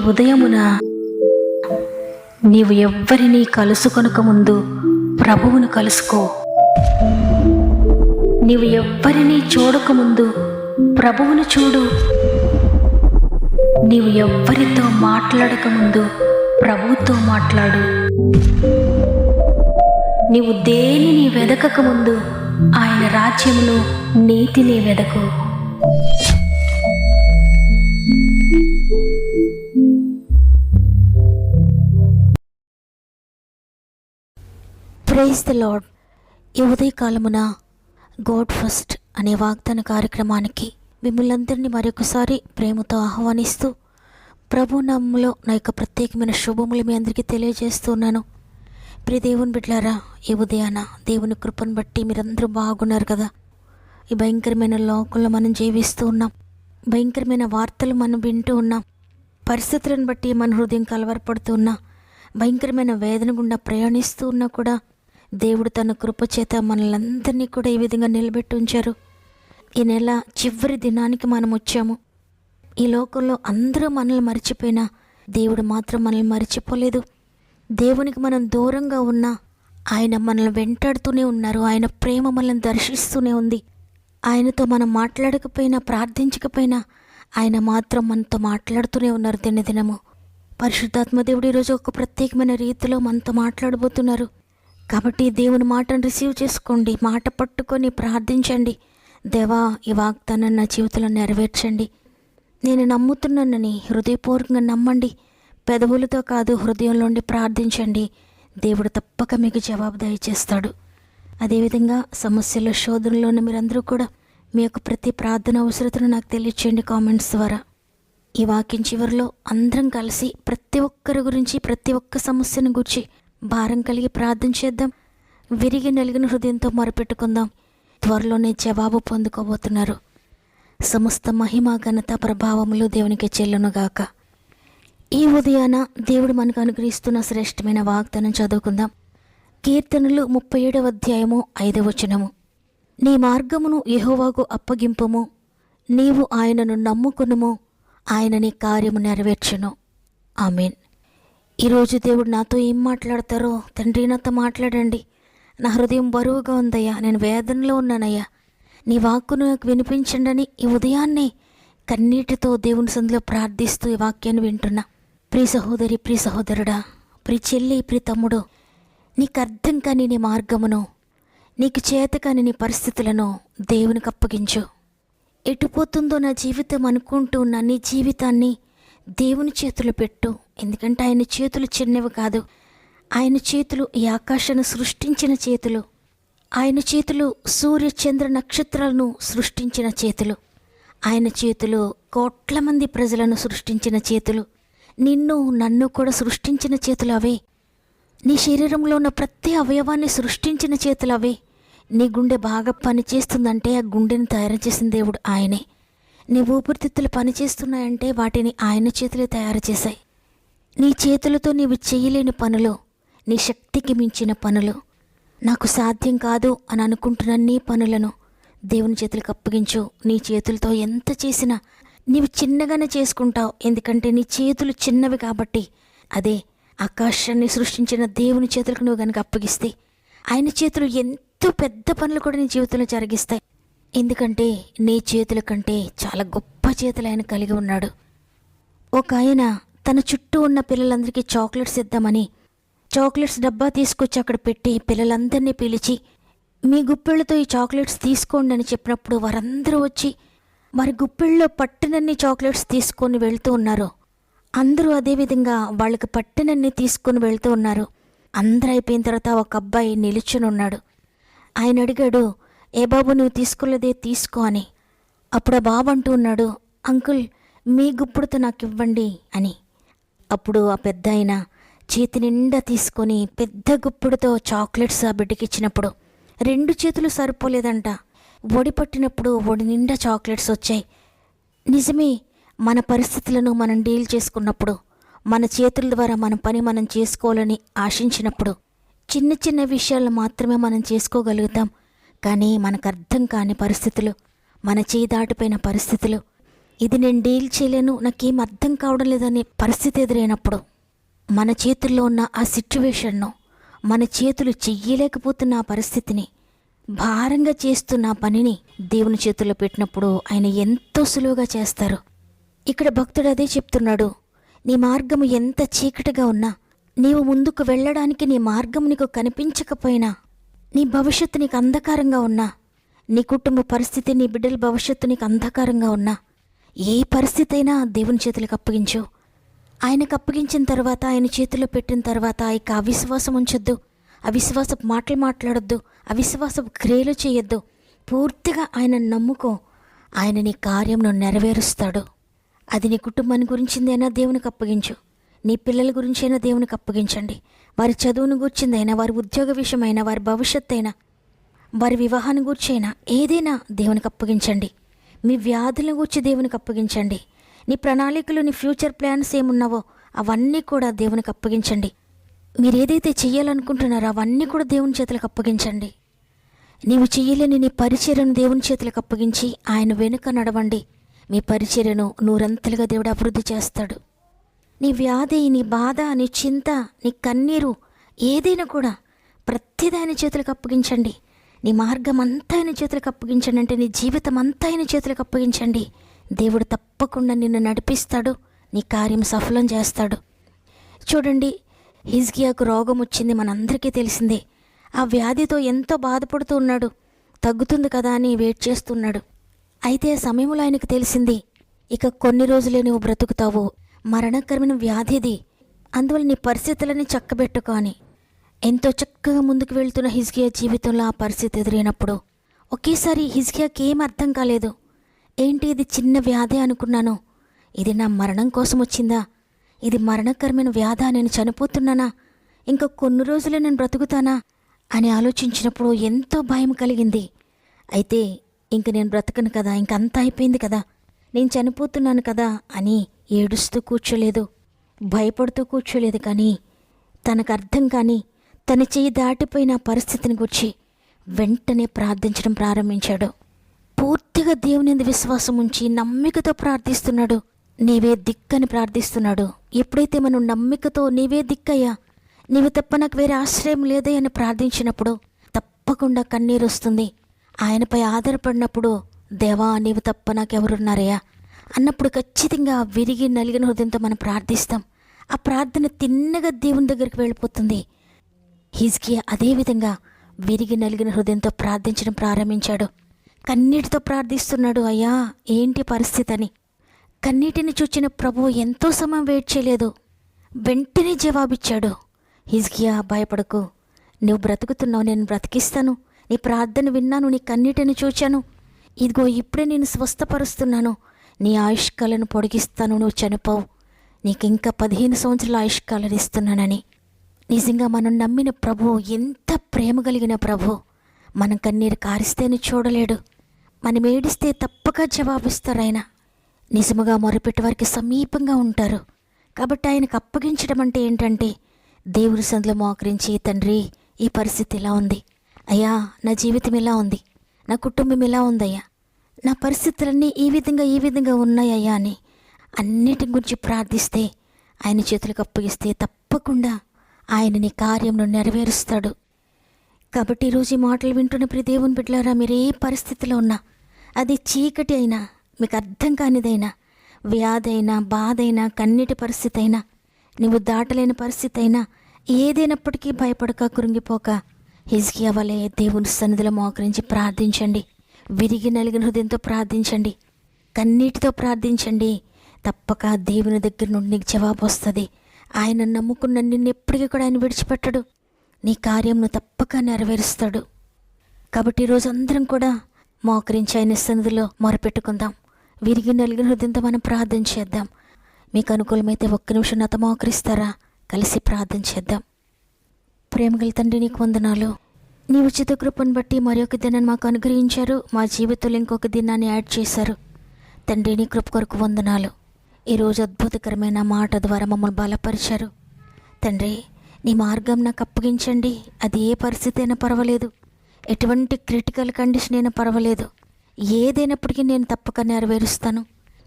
ఉదయమున నీవు ఎవ్వరినీ కలుసుకొనక ముందు ప్రభువును కలుసుకో. నీవు ఎవ్వరినీ చూడకముందు ప్రభువును చూడు. నీవు ఎవ్వరితో మాట్లాడకముందు ప్రభువుతో మాట్లాడు. నీవు దేనిని వెదకకముందు ఆయన రాజ్యమును నీతిని వెదకు. Praise the lord. ఈ ఉదయకాలమున గాడ్ ఫస్ట్ అనే వాగ్దాన కార్యక్రమానికి మిమ్మల్ందరినీ మరొకసారి ప్రేమతో ఆహ్వానిస్తూ ప్రభు నామములో నా యొక్క ప్రత్యేకమైన శుభములు మీ అందరికీ తెలియజేస్తున్నాను. ప్రియ దేవుని బిడ్డలారా, ఈ ఉదయాన దేవుని కృపను బట్టి మీరందరూ బాగున్నారు కదా. ఈ భయంకరమైన లోకంలో మనం జీవిస్తూ ఉన్నాం. భయంకరమైన వార్తలు మనం వింటూ ఉన్నాం. పరిస్థితులను బట్టి మన హృదయం కలవరపడుతూ ఉన్నా, భయంకరమైన వేదన గుండా ప్రయాణిస్తూ ఉన్నా కూడా దేవుడు తన కృపచేత మనలందరినీ కూడా ఈ విధంగా నిలబెట్టి ఉంచారు. ఈ నెల చివరి దినానికి మనం వచ్చాము. ఈ లోకంలో అందరూ మనల్ని మర్చిపోయినా దేవుడు మాత్రం మనల్ని మర్చిపోలేదు. దేవునికి మనం దూరంగా ఉన్నా ఆయన మనల్ని వెంటాడుతూనే ఉన్నారు. ఆయన ప్రేమ మనల్ని దర్శిస్తూనే ఉంది. ఆయనతో మనం మాట్లాడకపోయినా ప్రార్థించకపోయినా ఆయన మాత్రం మనతో మాట్లాడుతూనే ఉన్నారు దినదినము. పరిశుద్ధాత్మ దేవుడు ఈరోజు ఒక ప్రత్యేకమైన రీతిలో మనతో మాట్లాడబోతున్నారు. కాబట్టి దేవుని మాటను రిసీవ్ చేసుకోండి, మాట పట్టుకొని ప్రార్థించండి. దేవా, ఈ వాగ్దానాన్ని నా జీవితంలో నెరవేర్చండి. నేను నమ్ముతున్నానని హృదయపూర్వకంగా నమ్మండి. పెదవులతో కాదు, హృదయంలోండి ప్రార్థించండి. దేవుడు తప్పక మీకు జవాబు దయచేస్తాడు. అదేవిధంగా సమస్యల శోధనలోని మీరందరూ కూడా మీ యొక్క ప్రతి ప్రార్థన అవసరతను నాకు తెలియచేయండి కామెంట్స్ ద్వారా. ఈ వాక్యం చివరిలో అందరం కలిసి ప్రతి ఒక్కరి గురించి, ప్రతి ఒక్క సమస్యను గురించి భారం కలిగి ప్రార్థన చేద్దాం. విరిగి నలిగిన హృదయంతో మొరపెట్టుకుందాం. త్వరలోనే జవాబు పొందుకోబోతున్నారు. సమస్త మహిమ, ఘనత, ప్రభావములు దేవునికి చెల్లునుగాక. ఈ ఉదయాన దేవుడు మనకు అనుగ్రహిస్తున్న శ్రేష్టమైన వాగ్దానం చదువుకుందాం. కీర్తనలు 37వ అధ్యాయము 5వ వచనము. నీ మార్గమును యెహోవాకు అప్పగింపుము, నీవు ఆయనను నమ్ముకునుము, ఆయన నీ కార్యము నెరవేర్చును. ఆమేన్. ఈరోజు దేవుడు నాతో ఏం మాట్లాడతారో తండ్రి నాతో మాట్లాడండి. నా హృదయం బరువుగా ఉందయ్యా, నేను వేదనలో ఉన్నానయ్యా, నీ వాక్కును నాకు వినిపించండి అని ఈ ఉదయాన్నే కన్నీటితో దేవుని సందులో ప్రార్థిస్తూ ఈ వాక్యాన్ని వింటున్నా. ప్రియ సహోదరి, ప్రియ సహోదరుడా, ప్రియ చెల్లి, ప్రియ తమ్ముడు, నీకు అర్థం కాని నీ మార్గమును, నీకు చేత కాని నీ పరిస్థితులను దేవునికి అప్పగించు. ఎటుపోతుందో నా జీవితం అనుకుంటూ ఉన్న నీ జీవితాన్ని దేవుని చేతులు పెట్టు. ఎందుకంటే ఆయన చేతులు చిన్నవి కాదు. ఆయన చేతులు ఈ ఆకాశాన్ని సృష్టించిన చేతులు. ఆయన చేతులు సూర్య చంద్ర నక్షత్రాలను సృష్టించిన చేతులు. ఆయన చేతులు కోట్ల మంది ప్రజలను సృష్టించిన చేతులు. నిన్ను నన్ను కూడా సృష్టించిన చేతులు అవే. నీ శరీరంలో ఉన్న ప్రతి అవయవాన్ని సృష్టించిన చేతులు అవే. నీ గుండె బాగా పనిచేస్తుందంటే ఆ గుండెని తయారు చేసిన దేవుడు ఆయనే. నీ ఊపిరితిత్తులు పనిచేస్తున్నాయంటే వాటిని ఆయన చేతులే తయారు చేశాయి. నీ చేతులతో నీవు చేయలేని పనులు, నీ శక్తికి మించిన పనులు, నాకు సాధ్యం కాదు అని అనుకుంటున్న నీ పనులను దేవుని చేతులకు అప్పగించు. నీ చేతులతో ఎంత చేసినా నీవు చిన్నగానే చేసుకుంటావు. ఎందుకంటే నీ చేతులు చిన్నవి కాబట్టి. అదే ఆకాశాన్ని సృష్టించిన దేవుని చేతులకు నువ్వు కనుక అప్పగిస్తే ఆయన చేతులు ఎంతో పెద్ద పనులు కూడా నీ జీవితంలో జరిగిస్తాయి. ఎందుకంటే నీ చేతుల కంటే చాలా గొప్ప చేతులు ఆయన కలిగి ఉన్నాడు. ఒక ఆయన తన చుట్టూ ఉన్న పిల్లలందరికీ చాక్లెట్స్ ఇద్దామని చాక్లెట్స్ డబ్బా తీసుకొచ్చి అక్కడ పెట్టి పిల్లలందరినీ పిలిచి మీ గుప్పిళ్ళతో ఈ చాక్లెట్స్ తీసుకోండి అని చెప్పినప్పుడు వారందరూ వచ్చి వారి గుప్పిళ్ళలో పట్టినన్ని చాక్లెట్స్ తీసుకొని వెళ్తూ ఉన్నారు. అందరూ అదేవిధంగా వాళ్ళకి పట్టినన్ని తీసుకొని వెళ్తూ ఉన్నారు. అందరూ అయిపోయిన తర్వాత ఒక అబ్బాయి నిలుచుని ఉన్నాడు. ఆయన అడిగాడు, ఏ బాబు నువ్వు తీసుకోలేదే, తీసుకో అని. అప్పుడు ఆ బాబు అంటూ ఉన్నాడు, అంకుల్ మీ గుప్పుడుతో నాకు ఇవ్వండి అని. అప్పుడు ఆ పెద్ద ఆయన చేతి నిండా తీసుకొని పెద్ద గుప్పుడుతో చాక్లెట్స్ ఆ బిడ్డకి ఇచ్చినప్పుడు 2 చేతులు సరిపోలేదంట. ఒడి పట్టినప్పుడు ఒడి నిండా చాక్లెట్స్ వచ్చాయి. నిజమే, మన పరిస్థితులను మనం డీల్ చేసుకున్నప్పుడు, మన చేతుల ద్వారా మన పని మనం చేసుకోవాలని ఆశించినప్పుడు చిన్న చిన్న విషయాలు మాత్రమే మనం చేసుకోగలుగుతాం. కానీ మనకు అర్థం కాని పరిస్థితులు, మన చేయి దాటిపోయిన పరిస్థితులు, ఇది నేను డీల్ చేయలేను, నాకేం అర్థం కావడం లేదనే పరిస్థితి ఎదురైనప్పుడు మన చేతుల్లో ఉన్న ఆ సిచ్యువేషన్ను, మన చేతులు చెయ్యలేకపోతున్న ఆ పరిస్థితిని, భారంగా చేస్తున్న ఆ పనిని దేవుని చేతుల్లో పెట్టినప్పుడు ఆయన ఎంతో సులువుగా చేస్తారు. ఇక్కడ భక్తుడు అదే చెప్తున్నాడు. నీ మార్గము ఎంత చీకటిగా ఉన్నా, నీవు ముందుకు వెళ్ళడానికి నీ మార్గం నీకు కనిపించకపోయినా, నీ భవిష్యత్తు నీకు అంధకారంగా ఉన్నా, నీ కుటుంబ పరిస్థితి, నీ బిడ్డల భవిష్యత్తు నీకు అంధకారంగా ఉన్నా, ఏ పరిస్థితి అయినా దేవుని చేతులకు అప్పగించు. ఆయనకు అప్పగించిన తర్వాత, ఆయన చేతిలో పెట్టిన తర్వాత ఇక అవిశ్వాసం ఉంచొద్దు, అవిశ్వాసపు మాటలు మాట్లాడొద్దు, అవిశ్వాసపు క్రియలు చేయొద్దు. పూర్తిగా ఆయన నమ్ముకో. ఆయన నీ కార్యంను నెరవేరుస్తాడు. అది నీ కుటుంబాన్ని గురించిందైనా దేవునికి అప్పగించు, నీ పిల్లల గురించైనా దేవునికి అప్పగించండి. వారి చదువును గురించిందైనా, వారి ఉద్యోగ విషయమైనా, వారి భవిష్యత్తు అయినా, వారి వివాహాన్ని గురించైనా ఏదైనా దేవునికి అప్పగించండి. మీ వ్యాధులను గురించి దేవునికి అప్పగించండి. నీ ప్రణాళికలు, నీ ఫ్యూచర్ ప్లాన్స్ ఏమున్నావో అవన్నీ కూడా దేవునికి అప్పగించండి. మీరు ఏదైతే చెయ్యాలనుకుంటున్నారో అవన్నీ కూడా దేవుని చేతులకు అప్పగించండి. నీవు చెయ్యలేని నీ పరిచర్యను దేవుని చేతులకు అప్పగించి ఆయన వెనుక నడవండి. మీ పరిచర్యను నూరంతలుగా దేవుడు అభివృద్ధి చేస్తాడు. నీ వ్యాధి, నీ బాధ, నీ చింత, నీ కన్నీరు ఏదైనా కూడా ప్రతిదీ ఆయన చేతులకు అప్పగించండి. నీ మార్గం అంతా ఆయన చేతులకు అప్పగించండి. అంటే నీ జీవితం అంతా ఆయన చేతులకు అప్పగించండి. దేవుడు తప్పకుండా నిన్ను నడిపిస్తాడు, నీ కార్యం సఫలం చేస్తాడు. చూడండి, హిజ్కియాకు రోగం వచ్చింది, మనందరికీ తెలిసిందే. ఆ వ్యాధితో ఎంతో బాధపడుతూ ఉన్నాడు. తగ్గుతుంది కదా అని వెయిట్ చేస్తున్నాడు. అయితే ఆ సమయంలో ఆయనకు తెలిసింది, ఇక కొన్ని రోజులే నువ్వు బ్రతుకుతావు, మరణకరమైన వ్యాధిది, అందువల్ల నీ పరిస్థితులని చక్కబెట్టుకో అని. ఎంతో చక్కగా ముందుకు వెళ్తున్న హిజ్కియా జీవితంలో ఆ పరిస్థితి ఎదురైనప్పుడు ఒకేసారి హిజ్కియాకి ఏం అర్థం కాలేదు. ఏంటి ఇది చిన్న వ్యాధి అనుకున్నాను, ఇది నా మరణం కోసం వచ్చిందా, ఇది మరణకరమైన వ్యాధ, నేను చనిపోతున్నానా, ఇంకా కొన్ని రోజులే నేను బ్రతుకుతానా అని ఆలోచించినప్పుడు ఎంతో భయం కలిగింది. అయితే ఇంక నేను బ్రతకను కదా, ఇంకంతా అయిపోయింది కదా, నేను చనిపోతున్నాను కదా అని ఏడుస్తూ కూర్చోలేదు, భయపడుతూ కూర్చోలేదు. కానీ తనకు అర్థం కాని తన చెయ్యి దాటిపోయిన పరిస్థితిని గురించి వెంటనే ప్రార్థించడం ప్రారంభించాడు. పూర్తిగా దేవుని యందు విశ్వాసం ఉంచి నమ్మికతో ప్రార్థిస్తున్నాడు. నీవే దిక్కని ప్రార్థిస్తున్నాడు. ఎప్పుడైతే మనం నమ్మికతో నీవే దిక్కయ్యా, నీవు తప్ప నాకు వేరే ఆశ్రయం లేదే అని ప్రార్థించినప్పుడు తప్పకుండా కన్నీరు వస్తుంది. ఆయనపై ఆధారపడినప్పుడు, దేవా నీవు తప్ప నాకెవరున్నారయ్యా అన్నప్పుడు ఖచ్చితంగా విరిగి నలిగిన హృదయంతో మనం ప్రార్థిస్తాం. ఆ ప్రార్థన తిన్నగా దేవుని దగ్గరికి వెళ్ళిపోతుంది. హిజ్కియా అదేవిధంగా విరిగి నలిగిన హృదయంతో ప్రార్థించడం ప్రారంభించాడు. కన్నీటితో ప్రార్థిస్తున్నాడు, అయ్యా ఏంటి పరిస్థితి అని. కన్నీటిని చూచిన ప్రభువు ఎంతో సమయం వెయిట్ చేయలేదు, వెంటనే జవాబిచ్చాడు. హిజ్కియా భయపడకు, నువ్వు బ్రతుకుతున్నావు, నేను బ్రతికిస్తాను, నీ ప్రార్థన విన్నాను, నీ కన్నీటిని చూచాను, ఇదిగో ఇప్పుడే నేను స్వస్థపరుస్తున్నాను, నీ ఆయుష్కాలను పొడిగిస్తాను, నువ్వు చనిపోవు, నీకు ఇంకా 15 సంవత్సరాల ఆయుష్కాలను ఇస్తున్నానని. నిజంగా మనం నమ్మిన ప్రభువు ఎంత ప్రేమ కలిగిన ప్రభువు. మనం కన్నీరు కారిస్తేనే చూడలేడు, మనం ఏడిస్తే తప్పక జవాబిస్తారు. ఆయన నిజముగా మొరపెట్టే వారికి సమీపంగా ఉంటారు. కాబట్టి ఆయనకు అప్పగించడం అంటే ఏంటంటే, దేవుని సందులో మోకరించి, తండ్రి ఈ పరిస్థితి ఇలా ఉంది అయ్యా, నా జీవితం ఇలా ఉంది, నా కుటుంబం ఇలా ఉందయ్యా, నా పరిస్థితులన్నీ ఈ విధంగా ఉన్నాయ్యా అని అన్నిటి గురించి ప్రార్థిస్తే, ఆయన చేతులకు అప్పగిస్తే తప్పకుండా ఆయన నీ కార్యంను నెరవేరుస్తాడు. కాబట్టి ఈరోజు ఈ మాటలు వింటున్న ప్రియ దేవుని బిడ్డలారా, మీరు ఏ పరిస్థితిలో ఉన్నా, అది చీకటి అయినా, మీకు అర్థం కానిదైనా, వ్యాధి అయినా, బాధ అయినా, కన్నీటి పరిస్థితి అయినా, నీవు దాటలేని పరిస్థితి అయినా, ఏదైనప్పటికీ భయపడక, కృంగిపోక హిజ్కియా వలె దేవుని సన్నిధిలో మోకరించి ప్రార్థించండి. విరిగి నలిగిన హృదయంతో ప్రార్థించండి, కన్నీటితో ప్రార్థించండి. తప్పక దేవుని దగ్గర నుండి నీకు జవాబు వస్తుంది. ఆయన నమ్ముకున్న నిన్ను ఎప్పటికీ కూడా ఆయన విడిచిపెట్టడు, నీ కార్యంను తప్పక నెరవేరుస్తాడు. కాబట్టి ఈరోజు అందరం కూడా మోకరించి ఆయన సన్నిధిలో మొరపెట్టుకుందాం. విరిగి నలిగిన హృదయంతో మనం ప్రార్థన చేద్దాం. మీకు అనుకూలమైతే 1 నిమిషం నాతో మోకరిస్తారా? కలిసి ప్రార్థన చేద్దాం. ప్రేమగల తండ్రి, నీకు వందనాలు. నీ ఉచిత కృపను బట్టి మరి ఒక దినాన్ని మాకు అనుగ్రహించారు. మా జీవితంలో ఇంకొక దినాన్ని యాడ్ చేశారు. తండ్రి, నీ కృప కొరకు వందనాలు. ఈరోజు అద్భుతకరమైన మాట ద్వారా మమ్మల్ని బలపరిచారు. తండ్రి, నీ మార్గం నాకు అప్పగించండి. అది ఏ పరిస్థితి అయినా పర్వాలేదు, ఎటువంటి క్రిటికల్ కండిషన్ అయినా పర్వాలేదు, ఏదైనప్పటికీ నేను తప్పక నెరవేరుస్తాను.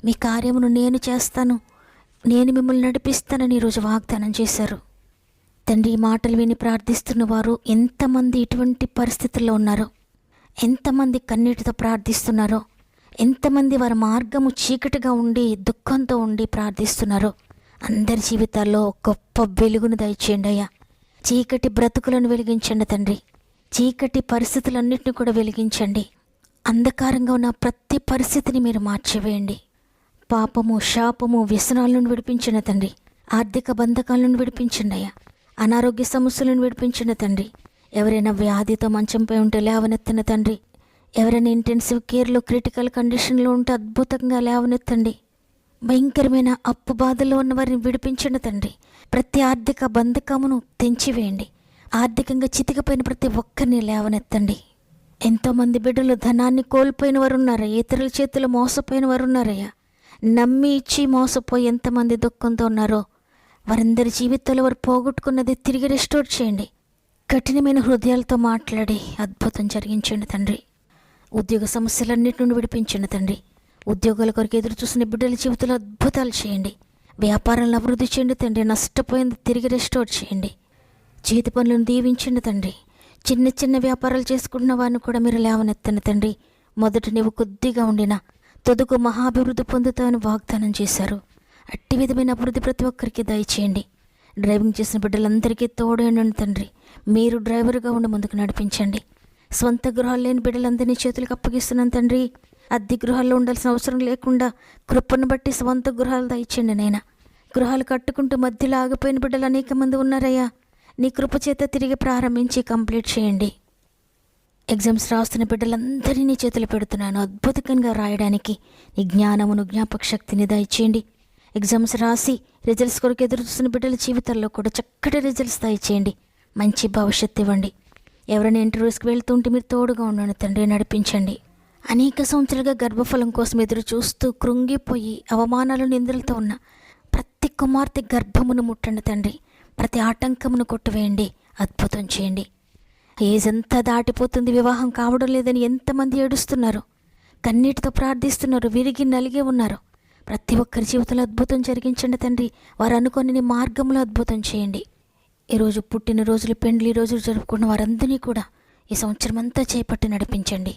మీ కార్యమును నేను చేస్తాను, నేను మిమ్మల్ని నడిపిస్తానని ఈరోజు వాగ్దానం చేశారు. తండ్రి, ఈ మాటలు విని ప్రార్థిస్తున్న వారు ఎంతమంది ఇటువంటి పరిస్థితుల్లో ఉన్నారో, ఎంతమంది కన్నీటితో ప్రార్థిస్తున్నారో, ఎంతమంది వారి మార్గము చీకటిగా ఉండి దుఃఖంతో ఉండి ప్రార్థిస్తున్నారో అందరి జీవితాల్లో గొప్ప వెలుగును దయచేయండి అయ్యా. చీకటి బ్రతుకులను వెలిగించండి తండ్రి. చీకటి పరిస్థితులన్నింటినీ కూడా వెలిగించండి. అంధకారంగా ఉన్న ప్రతి పరిస్థితిని మీరు మార్చివేయండి. పాపము, శాపము, వ్యసనాల నుండి విడిపించండి తండ్రి. ఆర్థిక బంధకాల నుండి విడిపించండి అయ్యా. అనారోగ్య సమస్యలను విడిపించండి తండ్రి. ఎవరైనా వ్యాధితో మంచంపై ఉంటే లేవనెత్తండి తండ్రి. ఎవరైనా ఇంటెన్సివ్ కేర్లో క్రిటికల్ కండిషన్లో ఉంటే అద్భుతంగా లేవనెత్తండి. భయంకరమైన అప్పు బాధల్లో ఉన్న వారిని విడిపించండి తండ్రి. ప్రతి ఆర్థిక బంధకమును తెంచివేయండి. ఆర్థికంగా చితికిపోయిన ప్రతి ఒక్కరిని లేవనెత్తండి. ఎంతోమంది బిడ్డలు ధనాన్ని కోల్పోయిన వారు ఉన్నారయ్యా. ఇతరుల చేతులు మోసపోయిన వారు ఉన్నారయ్యా. నమ్మి ఇచ్చి మోసపోయి ఎంతమంది దుఃఖంతో ఉన్నారో వారందరి జీవితాల్లో వారు పోగొట్టుకున్నది తిరిగి రెస్టోర్ చేయండి. కఠినమైన హృదయాలతో మాట్లాడి అద్భుతం జరిగించండి తండ్రి. ఉద్యోగ సమస్యలన్నిటి నుండి విడిపించండి తండ్రి. ఉద్యోగాల కొరకు ఎదురు చూసిన బిడ్డల జీవితంలో అద్భుతాలు చేయండి. వ్యాపారాలను అభివృద్ధి చేయండి తండ్రి. నష్టపోయింది తిరిగి రెస్టోర్ చేయండి. చేతి పనులను దీవించండి తండ్రి. చిన్న చిన్న వ్యాపారాలు చేసుకుంటున్న వారిని కూడా మీరు లేవనెత్తండి తండ్రి. మొదట నీవు కొద్దిగా ఉండినా తొదుకు మహాభివృద్ధి పొందుతామని వాగ్దానం చేశారు. అట్టి విధమైన అభివృద్ధి ప్రతి ఒక్కరికి దయచేయండి. డ్రైవింగ్ చేసిన బిడ్డలందరికీ తోడేయండి తండ్రి. మీరు డ్రైవర్గా ఉండి ముందుకు నడిపించండి. స్వంత గృహాలు లేని బిడ్డలందరినీ చేతులకు అప్పగిస్తున్నాను తండ్రి. అద్దె గృహాల్లో ఉండాల్సిన అవసరం లేకుండా కృపను బట్టి స్వంత గృహాలు దయచేయండి నైనా. గృహాలు కట్టుకుంటూ మధ్యలో ఆగిపోయిన బిడ్డలు అనేక మంది ఉన్నారయ్యా. నీ కృప చేత తిరిగి ప్రారంభించి కంప్లీట్ చేయండి. ఎగ్జామ్స్ రాస్తున్న బిడ్డలందరినీ నీ చేతులు పెడుతున్నాను. అద్భుతంగా రాయడానికి నీ జ్ఞానమును, జ్ఞాపక శక్తిని దయచేయండి. ఎగ్జామ్స్ రాసి రిజల్ట్స్ కొరకు ఎదురు చూస్తున్న బిడ్డల జీవితాల్లో కూడా చక్కటి రిజల్ట్స్ దయచేయండి. మంచి భవిష్యత్తు ఇవ్వండి. ఎవరైనా ఇంటర్వ్యూస్కి వెళ్తుంటే మీరు తోడుగా ఉండండి తండ్రి. నడిపించండి. అనేక సంవత్సరాలుగా గర్భఫలం కోసం ఎదురు చూస్తూ కృంగిపోయి అవమానాలు, నిందలతో ఉన్న ప్రతి కుమార్తె గర్భమును ముట్టండి తండ్రి. ప్రతి ఆటంకమును కొట్టివేయండి. అద్భుతం చేయండి. ఏజ్ అంతా దాటిపోతుంది, వివాహం కావడం లేదని ఎంతమంది ఏడుస్తున్నారు, కన్నీటితో ప్రార్థిస్తున్నారు, విరిగి నలిగి ఉన్నారు. ప్రతి ఒక్కరి జీవితంలో అద్భుతం జరిగించండి తండ్రి. వారు అనుకొని నీ మార్గంలో అద్భుతం చేయండి. ఈరోజు పుట్టినరోజులు, పెండ్లి రోజులు జరుపుకున్న వారందరినీ కూడా ఈ సంవత్సరం అంతా చేపట్టి నడిపించండి.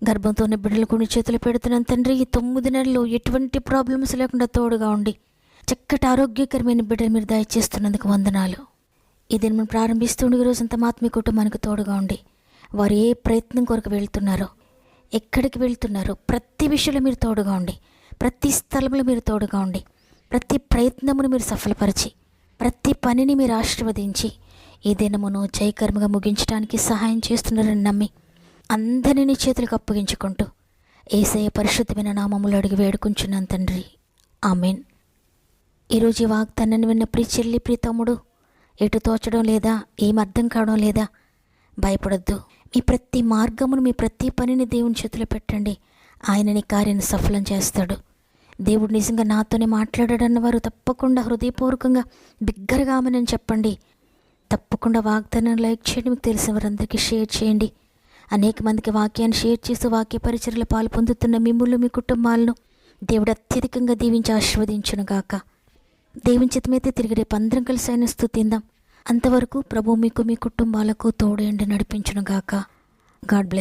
గర్భంతో ఉన్న బిడ్డలకు నీ చేతులు పెడుతున్నాను తండ్రి. ఈ 9 నెలలు ఎటువంటి ప్రాబ్లమ్స్ లేకుండా తోడుగా ఉండి చక్కటి ఆరోగ్యకరమైన బిడ్డలు మీరు దయచేస్తున్నందుకు వందనాలు. ఇది మనం ప్రారంభిస్తుండే రోజంతా ఆత్మీయ కుటుంబానికి తోడుగా ఉండి వారు ఏ ప్రయత్నం కొరకు వెళ్తున్నారో, ఎక్కడికి వెళ్తున్నారో ప్రతి విషయంలో మీరు తోడుగా ఉండి, ప్రతి స్థలంలో మీరు తోడుగా ఉండి, ప్రతి ప్రయత్నమును మీరు సఫలపరిచి, ప్రతి పనిని మీరు ఆశీర్వదించి ఈ దినమును జయకర్మగా ముగించడానికి సహాయం చేస్తున్నారని నమ్మి అందరినీ చేతులకు అప్పగించుకుంటూ యేసయ్య పరిశుద్ధమైన నామములో అడిగి వేడుకుంటున్నాను తండ్రి. ఆమెన్. ఈరోజు ఈ వాగ్దానాన్ని విన్న ప్రియ చెల్లి, ప్రియ తమ్ముడు, ఎటు తోచడం లేదా, ఏం అర్థం కావడం లేదా, భయపడొద్దు. మీ ప్రతి మార్గమును, మీ ప్రతి పనిని దేవుని చేతిలో పెట్టండి. ఆయన నీ కార్యాన్ని సఫలం చేస్తాడు. దేవుడు నిజంగా నాతోనే మాట్లాడాడన్న వారు తప్పకుండా హృదయపూర్వకంగా బిగ్గరగా ఆమెనని చెప్పండి. తప్పకుండా వాగ్దానాన్ని లైక్ చేయండి. మీకు తెలిసిన వారందరికీ షేర్ చేయండి. అనేక మందికి వాక్యాన్ని షేర్ చేస్తూ వాక్య పరిచర్యలో పాలు పొందుతున్న మిమ్ములు, మీ కుటుంబాలను దేవుడు అత్యధికంగా దీవించి ఆశీర్వదించును గాక. దేవుని చిత్తమైతే తిరిగి రేపు అందరం కలిసి ఆయన స్తుతిందాం. అంతవరకు ప్రభు మీకు, మీ కుటుంబాలకు తోడేండి నడిపించును గాక. God bless.